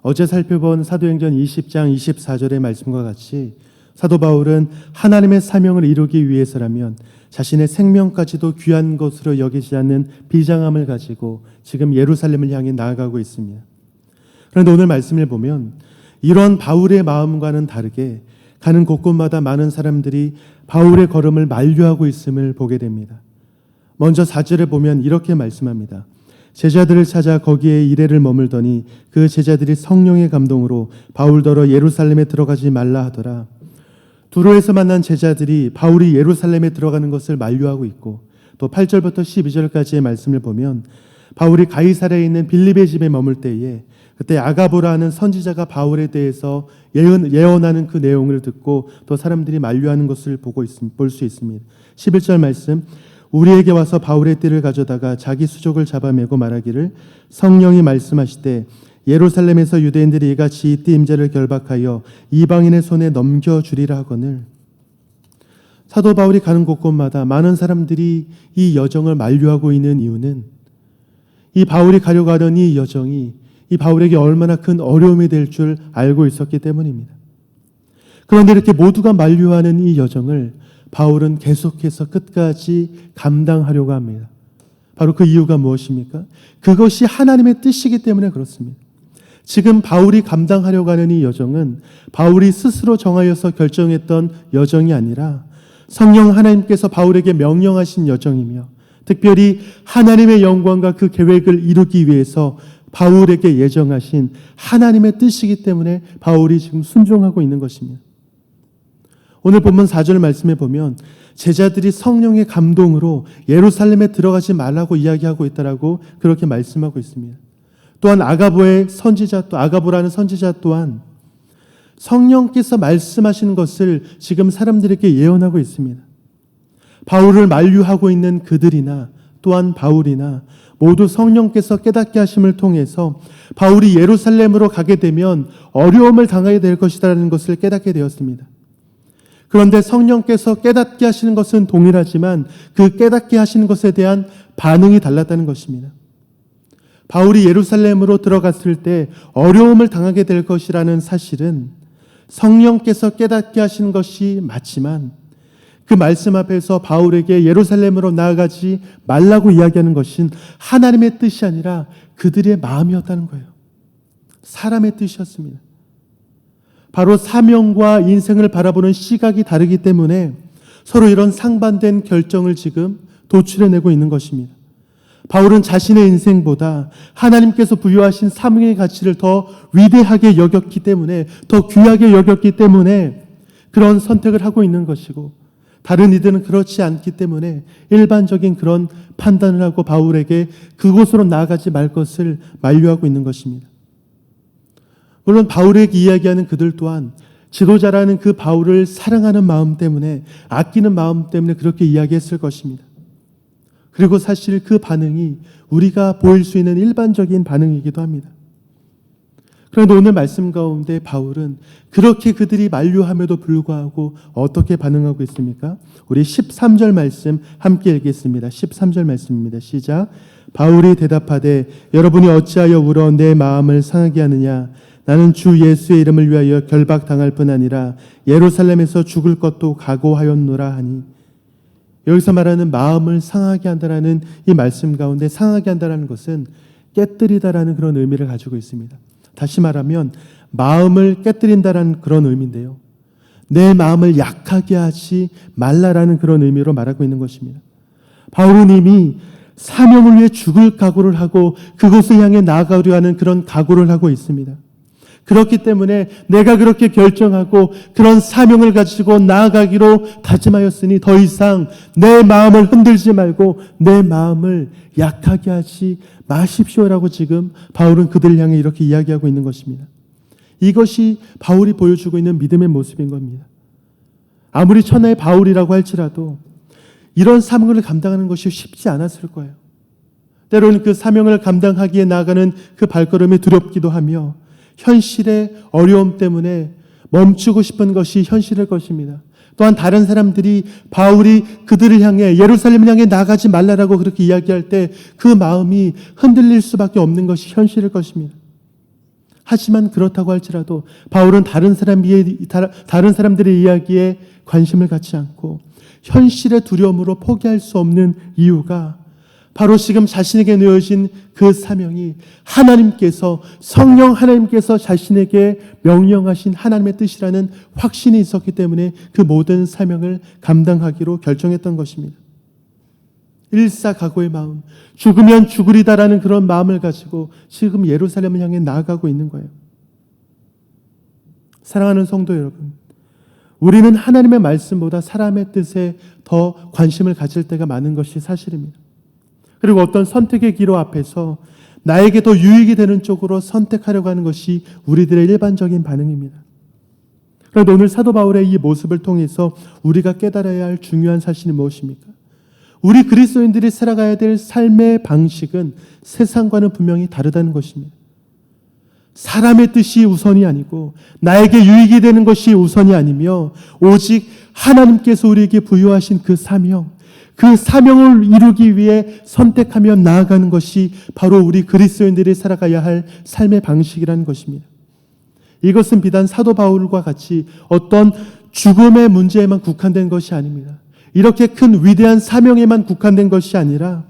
어제 살펴본 사도행전 20장 24절의 말씀과 같이 사도 바울은 하나님의 사명을 이루기 위해서라면 자신의 생명까지도 귀한 것으로 여기지 않는 비장함을 가지고 지금 예루살렘을 향해 나아가고 있습니다. 그런데 오늘 말씀을 보면 이런 바울의 마음과는 다르게 가는 곳곳마다 많은 사람들이 바울의 걸음을 만류하고 있음을 보게 됩니다. 먼저 4절에 보면 이렇게 말씀합니다. 제자들을 찾아 거기에 이래를 머물더니 그 제자들이 성령의 감동으로 바울더러 예루살렘에 들어가지 말라 하더라. 두로에서 만난 제자들이 바울이 예루살렘에 들어가는 것을 만류하고 있고, 또 8절부터 12절까지의 말씀을 보면 바울이 가이사랴에 있는 빌립의 집에 머물 때에 그때 아가보라 하는 선지자가 바울에 대해서 예언하는 그 내용을 듣고 또 사람들이 만류하는 것을 볼 수 있습니다. 11절 말씀, 우리에게 와서 바울의 띠를 가져다가 자기 수족을 잡아매고 말하기를 성령이 말씀하시되 예루살렘에서 유대인들이 이같이 이 띠 임자를 결박하여 이방인의 손에 넘겨주리라 하거늘. 사도 바울이 가는 곳곳마다 많은 사람들이 이 여정을 만류하고 있는 이유는 이 바울이 가려고 하던 이 여정이 이 바울에게 얼마나 큰 어려움이 될 줄 알고 있었기 때문입니다. 그런데 이렇게 모두가 만류하는 이 여정을 바울은 계속해서 끝까지 감당하려고 합니다. 바로 그 이유가 무엇입니까? 그것이 하나님의 뜻이기 때문에 그렇습니다. 지금 바울이 감당하려고 하는 이 여정은 바울이 스스로 정하여서 결정했던 여정이 아니라 성령 하나님께서 바울에게 명령하신 여정이며, 특별히 하나님의 영광과 그 계획을 이루기 위해서 바울에게 예정하신 하나님의 뜻이기 때문에 바울이 지금 순종하고 있는 것입니다. 오늘 본문 4절 말씀에 보면 제자들이 성령의 감동으로 예루살렘에 들어가지 말라고 이야기하고 있다라고 그렇게 말씀하고 있습니다. 또한 아가보라는 선지자 또한 성령께서 말씀하시는 것을 지금 사람들에게 예언하고 있습니다. 바울을 만류하고 있는 그들이나 또한 바울이나 모두 성령께서 깨닫게 하심을 통해서 바울이 예루살렘으로 가게 되면 어려움을 당하게 될 것이라는 것을 깨닫게 되었습니다. 그런데 성령께서 깨닫게 하시는 것은 동일하지만 그 깨닫게 하시는 것에 대한 반응이 달랐다는 것입니다. 바울이 예루살렘으로 들어갔을 때 어려움을 당하게 될 것이라는 사실은 성령께서 깨닫게 하시는 것이 맞지만 그 말씀 앞에서 바울에게 예루살렘으로 나아가지 말라고 이야기하는 것은 하나님의 뜻이 아니라 그들의 마음이었다는 거예요. 사람의 뜻이었습니다. 바로 사명과 인생을 바라보는 시각이 다르기 때문에 서로 이런 상반된 결정을 지금 도출해내고 있는 것입니다. 바울은 자신의 인생보다 하나님께서 부여하신 사명의 가치를 더 위대하게 여겼기 때문에, 더 귀하게 여겼기 때문에 그런 선택을 하고 있는 것이고, 다른 이들은 그렇지 않기 때문에 일반적인 그런 판단을 하고 바울에게 그곳으로 나아가지 말 것을 만류하고 있는 것입니다. 물론 바울에게 이야기하는 그들 또한 지도자라는 그 바울을 사랑하는 마음 때문에, 아끼는 마음 때문에 그렇게 이야기했을 것입니다. 그리고 사실 그 반응이 우리가 보일 수 있는 일반적인 반응이기도 합니다. 그런데 오늘 말씀 가운데 바울은 그렇게 그들이 만류함에도 불구하고 어떻게 반응하고 있습니까? 우리 13절 말씀 함께 읽겠습니다. 13절 말씀입니다. 시작. 바울이 대답하되 여러분이 어찌하여 울어 내 마음을 상하게 하느냐? 나는 주 예수의 이름을 위하여 결박당할 뿐 아니라 예루살렘에서 죽을 것도 각오하였노라 하니. 여기서 말하는 마음을 상하게 한다라는 이 말씀 가운데 상하게 한다라는 것은 깨뜨리다라는 그런 의미를 가지고 있습니다. 다시 말하면 마음을 깨뜨린다라는 그런 의미인데요. 내 마음을 약하게 하지 말라라는 그런 의미로 말하고 있는 것입니다. 바울은 이미 사명을 위해 죽을 각오를 하고 그곳을 향해 나아가려 하는 그런 각오를 하고 있습니다. 그렇기 때문에 내가 그렇게 결정하고 그런 사명을 가지고 나아가기로 다짐하였으니 더 이상 내 마음을 흔들지 말고 내 마음을 약하게 하지 마십시오라고 지금 바울은 그들을 향해 이렇게 이야기하고 있는 것입니다. 이것이 바울이 보여주고 있는 믿음의 모습인 겁니다. 아무리 천하의 바울이라고 할지라도 이런 사명을 감당하는 것이 쉽지 않았을 거예요. 때로는 그 사명을 감당하기에 나아가는 그 발걸음이 두렵기도 하며 현실의 어려움 때문에 멈추고 싶은 것이 현실일 것입니다. 또한 다른 사람들이 바울이 그들을 향해 예루살렘을 향해 나가지 말라라고 그렇게 이야기할 때 그 마음이 흔들릴 수밖에 없는 것이 현실일 것입니다. 하지만 그렇다고 할지라도 바울은 다른 사람들의 이야기에 관심을 갖지 않고 현실의 두려움으로 포기할 수 없는 이유가 바로 지금 자신에게 놓여진 그 사명이 성령 하나님께서 자신에게 명령하신 하나님의 뜻이라는 확신이 있었기 때문에 그 모든 사명을 감당하기로 결정했던 것입니다. 일사각오의 마음, 죽으면 죽으리다라는 그런 마음을 가지고 지금 예루살렘을 향해 나아가고 있는 거예요. 사랑하는 성도 여러분, 우리는 하나님의 말씀보다 사람의 뜻에 더 관심을 가질 때가 많은 것이 사실입니다. 그리고 어떤 선택의 기로 앞에서 나에게 더 유익이 되는 쪽으로 선택하려고 하는 것이 우리들의 일반적인 반응입니다. 그런데 오늘 사도 바울의 이 모습을 통해서 우리가 깨달아야 할 중요한 사실이 무엇입니까? 우리 그리스도인들이 살아가야 될 삶의 방식은 세상과는 분명히 다르다는 것입니다. 사람의 뜻이 우선이 아니고 나에게 유익이 되는 것이 우선이 아니며 오직 하나님께서 우리에게 부여하신 그 사명을 이루기 위해 선택하며 나아가는 것이 바로 우리 그리스도인들이 살아가야 할 삶의 방식이라는 것입니다. 이것은 비단 사도 바울과 같이 어떤 죽음의 문제에만 국한된 것이 아닙니다. 이렇게 큰 위대한 사명에만 국한된 것이 아니라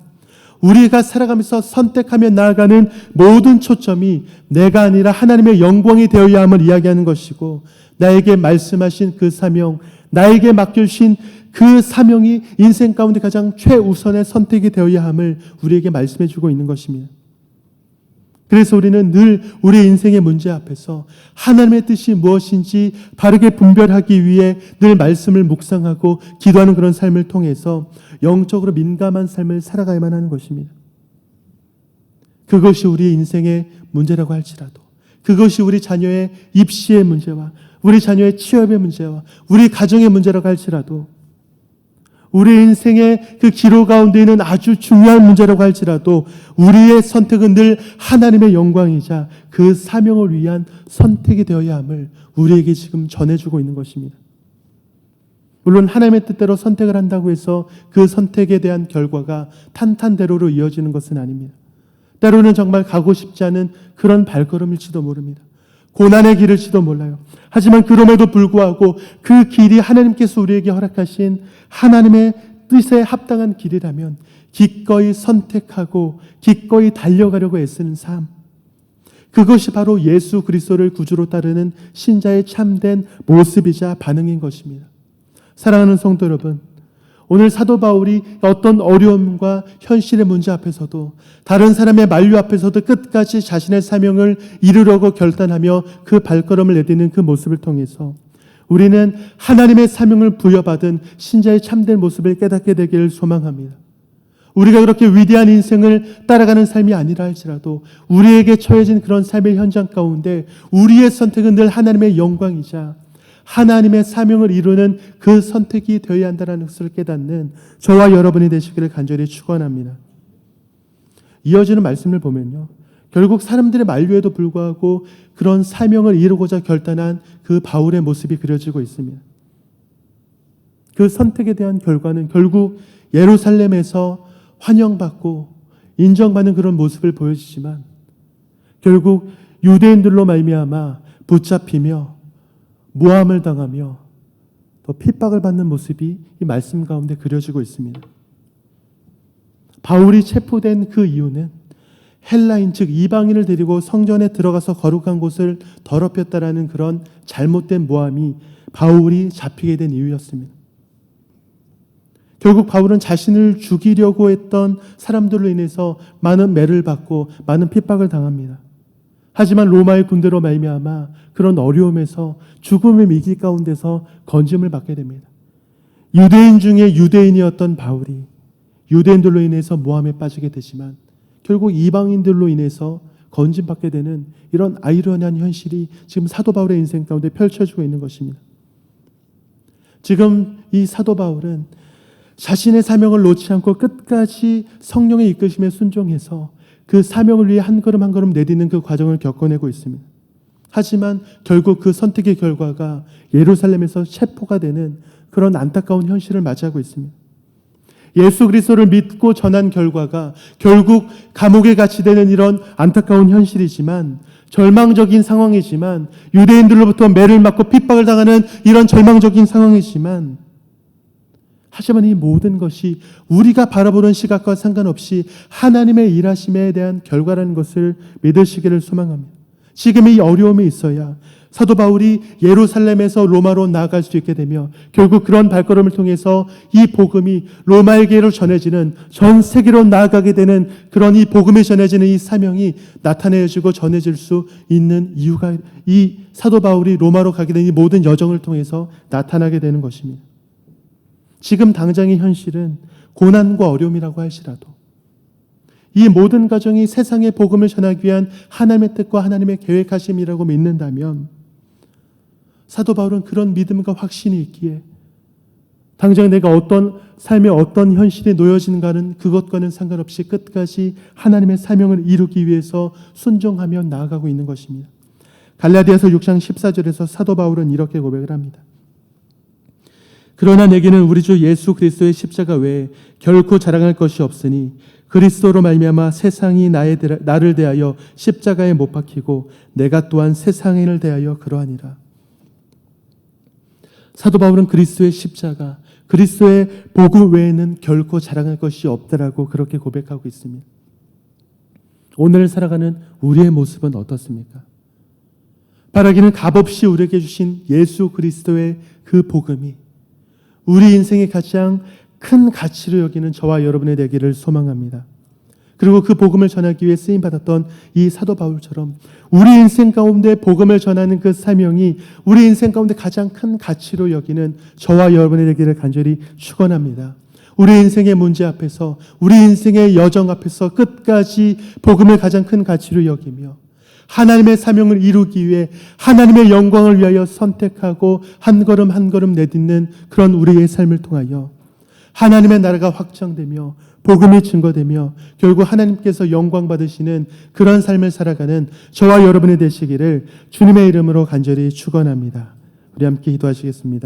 우리가 살아가면서 선택하며 나아가는 모든 초점이 내가 아니라 하나님의 영광이 되어야 함을 이야기하는 것이고, 나에게 말씀하신 그 사명, 나에게 맡겨주신 그 사명이 인생 가운데 가장 최우선의 선택이 되어야 함을 우리에게 말씀해 주고 있는 것입니다. 그래서 우리는 늘 우리 인생의 문제 앞에서 하나님의 뜻이 무엇인지 바르게 분별하기 위해 늘 말씀을 묵상하고 기도하는 그런 삶을 통해서 영적으로 민감한 삶을 살아가야만 하는 것입니다. 그것이 우리 인생의 문제라고 할지라도, 그것이 우리 자녀의 입시의 문제와 우리 자녀의 취업의 문제와 우리 가정의 문제라고 할지라도, 우리 인생의 그 기로 가운데 있는 아주 중요한 문제라고 할지라도 우리의 선택은 늘 하나님의 영광이자 그 사명을 위한 선택이 되어야 함을 우리에게 지금 전해주고 있는 것입니다. 물론 하나님의 뜻대로 선택을 한다고 해서 그 선택에 대한 결과가 탄탄대로로 이어지는 것은 아닙니다. 때로는 정말 가고 싶지 않은 그런 발걸음일지도 모릅니다. 고난의 길일지도 몰라요. 하지만 그럼에도 불구하고 그 길이 하나님께서 우리에게 허락하신 하나님의 뜻에 합당한 길이라면 기꺼이 선택하고 기꺼이 달려가려고 애쓰는 삶, 그것이 바로 예수 그리스도를 구주로 따르는 신자의 참된 모습이자 반응인 것입니다. 사랑하는 성도 여러분, 오늘 사도 바울이 어떤 어려움과 현실의 문제 앞에서도, 다른 사람의 만류 앞에서도 끝까지 자신의 사명을 이루려고 결단하며 그 발걸음을 내딛는 그 모습을 통해서 우리는 하나님의 사명을 부여받은 신자의 참된 모습을 깨닫게 되기를 소망합니다. 우리가 그렇게 위대한 인생을 따라가는 삶이 아니라 할지라도 우리에게 처해진 그런 삶의 현장 가운데 우리의 선택은 늘 하나님의 영광이자 하나님의 사명을 이루는 그 선택이 되어야 한다는 것을 깨닫는 저와 여러분이 되시기를 간절히 축원합니다. 이어지는 말씀을 보면요, 결국 사람들의 만류에도 불구하고 그런 사명을 이루고자 결단한 그 바울의 모습이 그려지고 있습니다. 그 선택에 대한 결과는 결국 예루살렘에서 환영받고 인정받는 그런 모습을 보여주지만 결국 유대인들로 말미암아 붙잡히며 모함을 당하며 또 핍박을 받는 모습이 이 말씀 가운데 그려지고 있습니다. 바울이 체포된 그 이유는 헬라인, 즉 이방인을 데리고 성전에 들어가서 거룩한 곳을 더럽혔다라는 그런 잘못된 모함이 바울이 잡히게 된 이유였습니다. 결국 바울은 자신을 죽이려고 했던 사람들로 인해서 많은 매를 받고 많은 핍박을 당합니다. 하지만 로마의 군대로 말미암아 그런 어려움에서 죽음의 위기 가운데서 건짐을 받게 됩니다. 유대인 중에 유대인이었던 바울이 유대인들로 인해서 모함에 빠지게 되지만 결국 이방인들로 인해서 건짐받게 되는 이런 아이러니한 현실이 지금 사도 바울의 인생 가운데 펼쳐지고 있는 것입니다. 지금 이 사도 바울은 자신의 사명을 놓지 않고 끝까지 성령의 이끄심에 순종해서 그 사명을 위해 한 걸음 한 걸음 내딛는 그 과정을 겪어내고 있습니다. 하지만 결국 그 선택의 결과가 예루살렘에서 체포가 되는 그런 안타까운 현실을 맞이하고 있습니다. 예수 그리스도를 믿고 전한 결과가 결국 감옥에 갇히되는 이런 안타까운 현실이지만 절망적인 상황이지만, 유대인들로부터 매를 맞고 핍박을 당하는 이런 절망적인 상황이지만, 하지만 이 모든 것이 우리가 바라보는 시각과 상관없이 하나님의 일하심에 대한 결과라는 것을 믿으시기를 소망합니다. 지금 이 어려움이 있어야 사도 바울이 예루살렘에서 로마로 나아갈 수 있게 되며, 결국 그런 발걸음을 통해서 이 복음이 로마에게로 전해지는, 전 세계로 나아가게 되는 그런 이 복음이 전해지는 이 사명이 나타내지고 전해질 수 있는 이유가, 이 사도 바울이 로마로 가게 된 이 모든 여정을 통해서 나타나게 되는 것입니다. 지금 당장의 현실은 고난과 어려움이라고 할지라도 이 모든 과정이 세상의 복음을 전하기 위한 하나님의 뜻과 하나님의 계획하심이라고 믿는다면, 사도 바울은 그런 믿음과 확신이 있기에 당장 내가 어떤 삶의 어떤 현실에 놓여지는가는 그것과는 상관없이 끝까지 하나님의 사명을 이루기 위해서 순종하며 나아가고 있는 것입니다. 갈라디아서 6장 14절에서 사도 바울은 이렇게 고백을 합니다. 그러나 내게는 우리 주 예수 그리스도의 십자가 외에 결코 자랑할 것이 없으니 그리스도로 말미암아 세상이 나를 대하여 십자가에 못 박히고 내가 또한 세상을 대하여 그러하니라. 사도 바울은 그리스도의 십자가, 그리스도의 복음 외에는 결코 자랑할 것이 없다라고 그렇게 고백하고 있습니다. 오늘 살아가는 우리의 모습은 어떻습니까? 바라기는 값없이 우리에게 주신 예수 그리스도의 그 복음이 우리 인생의 가장 큰 가치로 여기는 저와 여러분의 되기를 소망합니다. 그리고 그 복음을 전하기 위해 쓰임받았던 이 사도 바울처럼 우리 인생 가운데 복음을 전하는 그 사명이 우리 인생 가운데 가장 큰 가치로 여기는 저와 여러분의 되기를 간절히 축원합니다. 우리 인생의 문제 앞에서, 우리 인생의 여정 앞에서 끝까지 복음을 가장 큰 가치로 여기며 하나님의 사명을 이루기 위해 하나님의 영광을 위하여 선택하고 한 걸음 한 걸음 내딛는 그런 우리의 삶을 통하여 하나님의 나라가 확장되며 복음이 증거되며 결국 하나님께서 영광 받으시는 그런 삶을 살아가는 저와 여러분이 되시기를 주님의 이름으로 간절히 축원합니다. 우리 함께 기도하시겠습니다.